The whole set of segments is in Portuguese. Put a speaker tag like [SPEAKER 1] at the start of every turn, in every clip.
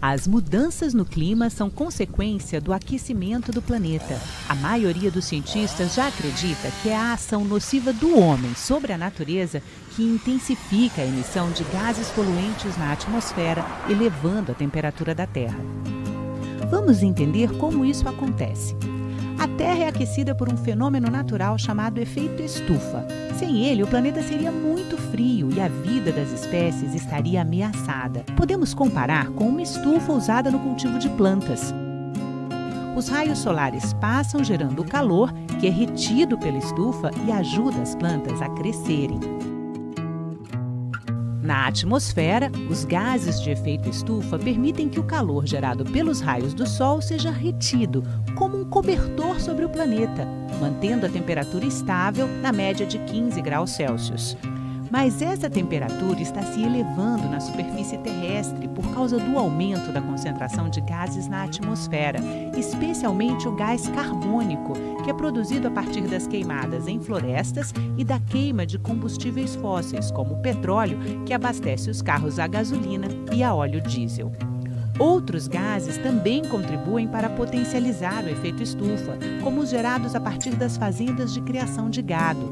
[SPEAKER 1] As mudanças no clima são consequência do aquecimento do planeta. A maioria dos cientistas já acredita que é a ação nociva do homem sobre a natureza que intensifica a emissão de gases poluentes na atmosfera, elevando a temperatura da Terra. Vamos entender como isso acontece. A Terra é aquecida por um fenômeno natural chamado efeito estufa. Sem ele, o planeta seria muito frio e a vida das espécies estaria ameaçada. Podemos comparar com uma estufa usada no cultivo de plantas. Os raios solares passam gerando o calor, que é retido pela estufa e ajuda as plantas a crescerem. Na atmosfera, os gases de efeito estufa permitem que o calor gerado pelos raios do Sol seja retido, como um cobertor sobre o planeta, mantendo a temperatura estável na média de 15 graus Celsius. Mas essa temperatura está se elevando na superfície terrestre por causa do aumento da concentração de gases na atmosfera, especialmente o gás carbônico, que é produzido a partir das queimadas em florestas e da queima de combustíveis fósseis, como o petróleo, que abastece os carros a gasolina e a óleo diesel. Outros gases também contribuem para potencializar o efeito estufa, como os gerados a partir das fazendas de criação de gado.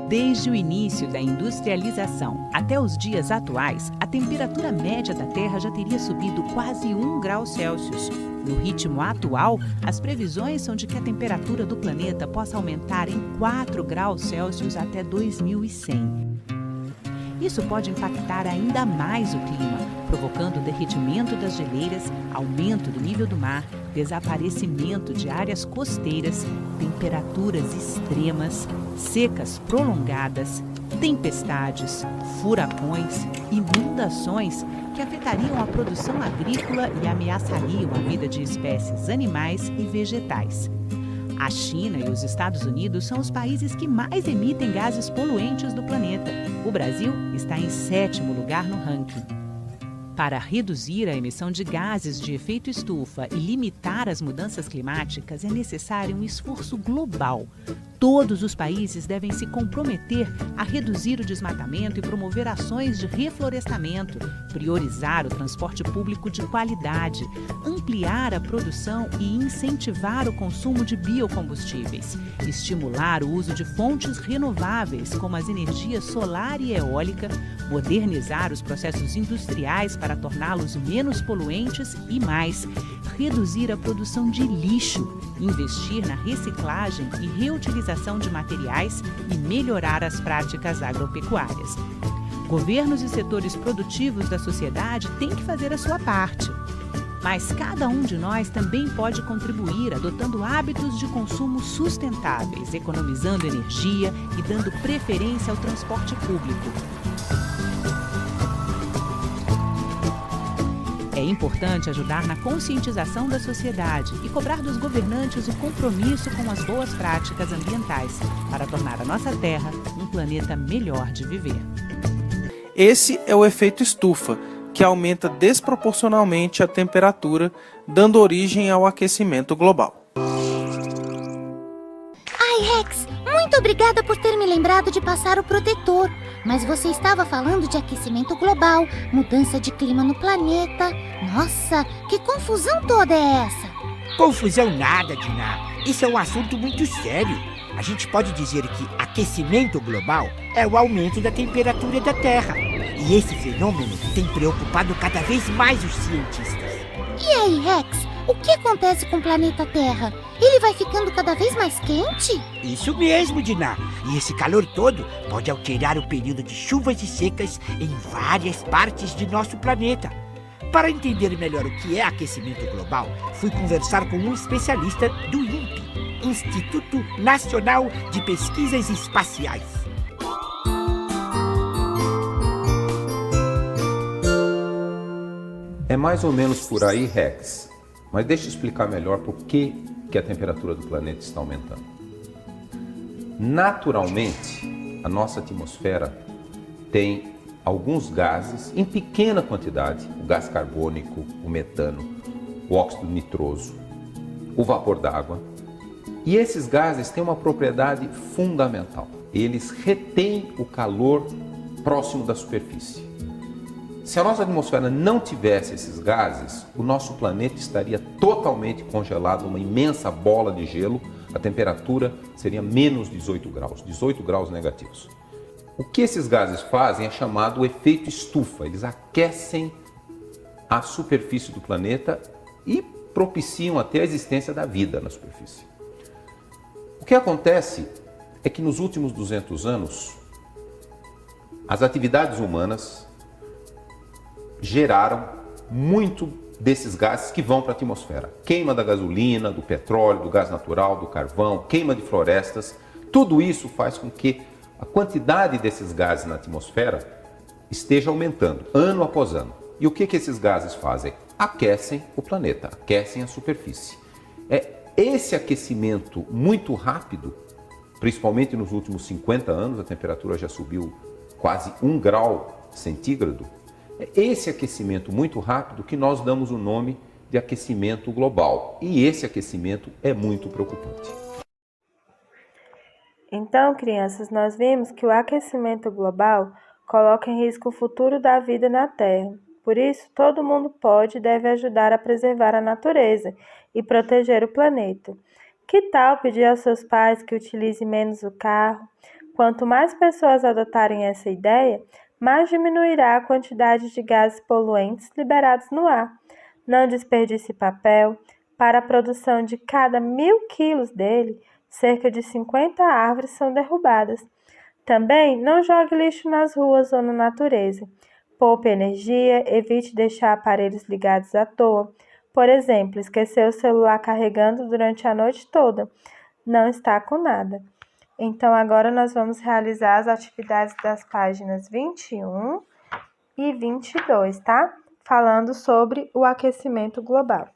[SPEAKER 1] Desde o início da industrialização até os dias atuais, a temperatura média da Terra já teria subido quase 1 grau Celsius. No ritmo atual, as previsões são de que a temperatura do planeta possa aumentar em 4 graus Celsius até 2100. Isso pode impactar ainda mais o clima, provocando o derretimento das geleiras, aumento do nível do mar, desaparecimento de áreas costeiras, temperaturas extremas, secas prolongadas, tempestades, furacões, inundações que afetariam a produção agrícola e ameaçariam a vida de espécies animais e vegetais. A China e os Estados Unidos são os países que mais emitem gases poluentes do planeta. O Brasil está em 7º lugar no ranking. Para reduzir a emissão de gases de efeito estufa e limitar as mudanças climáticas, é necessário um esforço global. Todos os países devem se comprometer a reduzir o desmatamento e promover ações de reflorestamento, priorizar o transporte público de qualidade, ampliar a produção e incentivar o consumo de biocombustíveis, estimular o uso de fontes renováveis, como as energias solar e eólica, modernizar os processos industriais para torná-los menos poluentes e mais, reduzir a produção de lixo, investir na reciclagem e reutilização de materiais e melhorar as práticas agropecuárias. Governos e setores produtivos da sociedade têm que fazer a sua parte. Mas cada um de nós também pode contribuir adotando hábitos de consumo sustentáveis, economizando energia e dando preferência ao transporte público. É importante ajudar na conscientização da sociedade e cobrar dos governantes o compromisso com as boas práticas ambientais para tornar a nossa Terra um planeta melhor de viver.
[SPEAKER 2] Esse é o efeito estufa, que aumenta desproporcionalmente a temperatura, dando origem ao aquecimento global.
[SPEAKER 3] Ai, Rex, muito obrigada por ter me lembrado de passar o protetor. Mas você estava falando de aquecimento global, mudança de clima no planeta. Nossa, que confusão toda é essa?
[SPEAKER 4] Confusão nada, Diná. Isso é um assunto muito sério. A gente pode dizer que aquecimento global é o aumento da temperatura da Terra. E esse fenômeno tem preocupado cada vez mais os cientistas.
[SPEAKER 3] E aí, Rex, o que acontece com o planeta Terra? Ele vai ficando cada vez mais quente?
[SPEAKER 4] Isso mesmo, Diná. E esse calor todo pode alterar o período de chuvas e secas em várias partes de nosso planeta. Para entender melhor o que é aquecimento global, fui conversar com um especialista do INPE, Instituto Nacional de Pesquisas Espaciais.
[SPEAKER 5] É mais ou menos por aí, Rex. Mas deixa eu explicar melhor por que a temperatura do planeta está aumentando. Naturalmente, a nossa atmosfera tem alguns gases em pequena quantidade, o gás carbônico, o metano, o óxido nitroso, o vapor d'água. E esses gases têm uma propriedade fundamental. Eles retêm o calor próximo da superfície. Se a nossa atmosfera não tivesse esses gases, o nosso planeta estaria totalmente congelado, uma imensa bola de gelo, a temperatura seria menos 18 graus negativos. O que esses gases fazem é chamado efeito estufa, eles aquecem a superfície do planeta e propiciam até a existência da vida na superfície. O que acontece é que nos últimos 200 anos, as atividades humanas geraram muito desses gases que vão para a atmosfera. Queima da gasolina, do petróleo, do gás natural, do carvão, queima de florestas, tudo isso faz com que a quantidade desses gases na atmosfera esteja aumentando, ano após ano. E o que esses gases fazem? Aquecem o planeta, aquecem a superfície. Esse aquecimento muito rápido, principalmente nos últimos 50 anos, a temperatura já subiu quase 1 grau centígrado, é esse aquecimento muito rápido que nós damos o nome de aquecimento global. E esse aquecimento é muito preocupante.
[SPEAKER 6] Então, crianças, nós vimos que o aquecimento global coloca em risco o futuro da vida na Terra. Por isso, todo mundo pode e deve ajudar a preservar a natureza e proteger o planeta. Que tal pedir aos seus pais que utilizem menos o carro? Quanto mais pessoas adotarem essa ideia, mais diminuirá a quantidade de gases poluentes liberados no ar. Não desperdice papel. Para a produção de cada 1.000 quilos dele, cerca de 50 árvores são derrubadas. Também não jogue lixo nas ruas ou na natureza. Poupe energia, evite deixar aparelhos ligados à toa. Por exemplo, esquecer o celular carregando durante a noite toda. Não está com nada. Então, agora nós vamos realizar as atividades das páginas 21 e 22, tá? Falando sobre o aquecimento global.